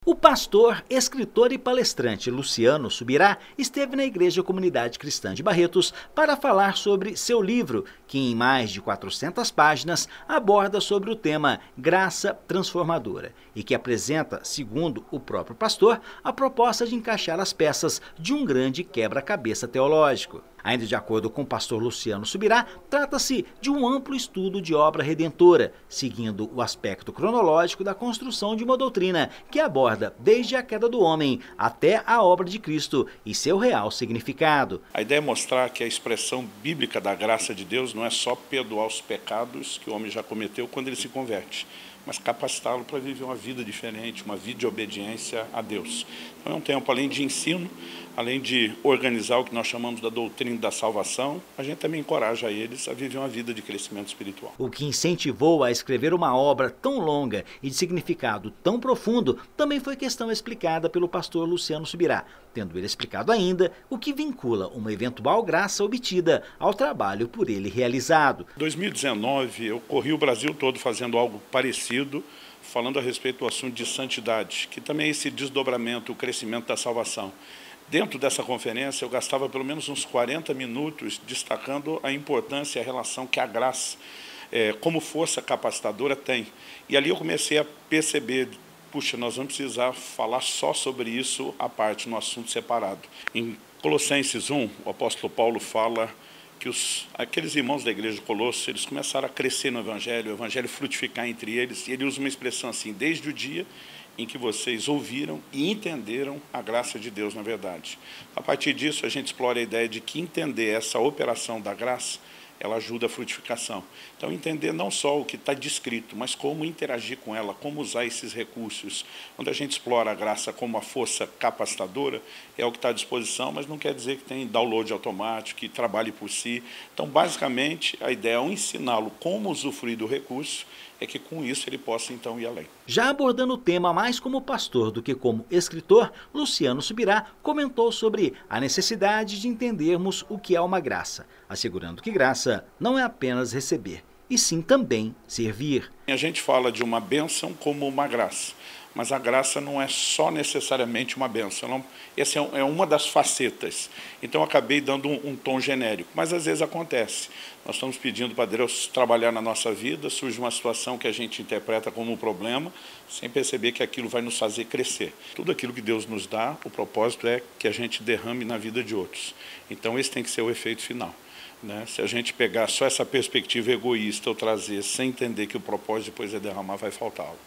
O pastor, escritor e palestrante Luciano Subirá esteve na Igreja Comunidade Cristã de Barretos para falar sobre seu livro, que em mais de 400 páginas aborda sobre o tema Graça Transformadora e que apresenta, segundo o próprio pastor, a proposta de encaixar as peças de um grande quebra-cabeça teológico. Ainda de acordo com o pastor Luciano Subirá, trata-se de um amplo estudo de obra redentora, seguindo o aspecto cronológico da construção de uma doutrina que aborda desde a queda do homem até a obra de Cristo e seu real significado. A ideia é mostrar que a expressão bíblica da graça de Deus não é só perdoar os pecados que o homem já cometeu quando ele se converte, mas capacitá-lo para viver uma vida diferente, uma vida de obediência a Deus. Então é um tempo, além de ensino, além de organizar o que nós chamamos da doutrina da salvação, a gente também encoraja eles a viver uma vida de crescimento espiritual. O que incentivou a escrever uma obra tão longa e de significado tão profundo também foi questão explicada pelo pastor Luciano Subirá, tendo ele explicado ainda o que vincula uma eventual graça obtida ao trabalho por ele realizado. Em 2019, eu corri o Brasil todo fazendo algo parecido, falando a respeito do assunto de santidade, que também é esse desdobramento, o crescimento da salvação. Dentro dessa conferência, eu gastava pelo menos uns 40 minutos destacando a importância e a relação que a graça, como força capacitadora, tem. E ali eu comecei a perceber, puxa, nós vamos precisar falar só sobre isso à parte, no assunto separado. Em Colossenses 1, o apóstolo Paulo fala que aqueles irmãos da igreja de Colosso, eles começaram a crescer no Evangelho, o Evangelho frutificar entre eles, e ele usa uma expressão assim, desde o dia em que vocês ouviram e entenderam a graça de Deus na verdade. A partir disso, a gente explora a ideia de que entender essa operação da graça, ela ajuda a frutificação. Então, entender não só o que está descrito, mas como interagir com ela, como usar esses recursos. Quando a gente explora a graça como a força capacitadora, é o que está à disposição, mas não quer dizer que tem download automático, que trabalhe por si. Então, basicamente, a ideia ao ensiná-lo como usufruir do recurso, é que com isso ele possa então ir além. Já abordando o tema mais como pastor do que como escritor, Luciano Subirá comentou sobre a necessidade de entendermos o que é uma graça, assegurando que graça não é apenas receber, e sim também servir. A gente fala de uma bênção como uma graça, mas a graça não é só necessariamente uma bênção. Essa é uma das facetas. Então eu acabei dando um tom genérico, mas às vezes acontece. Nós estamos pedindo para Deus trabalhar na nossa vida, surge uma situação que a gente interpreta como um problema, sem perceber que aquilo vai nos fazer crescer. Tudo aquilo que Deus nos dá, o propósito é que a gente derrame na vida de outros. Então esse tem que ser o efeito final. Se a gente pegar só essa perspectiva egoísta ou trazer sem entender que o propósito depois é derramar, vai faltar algo.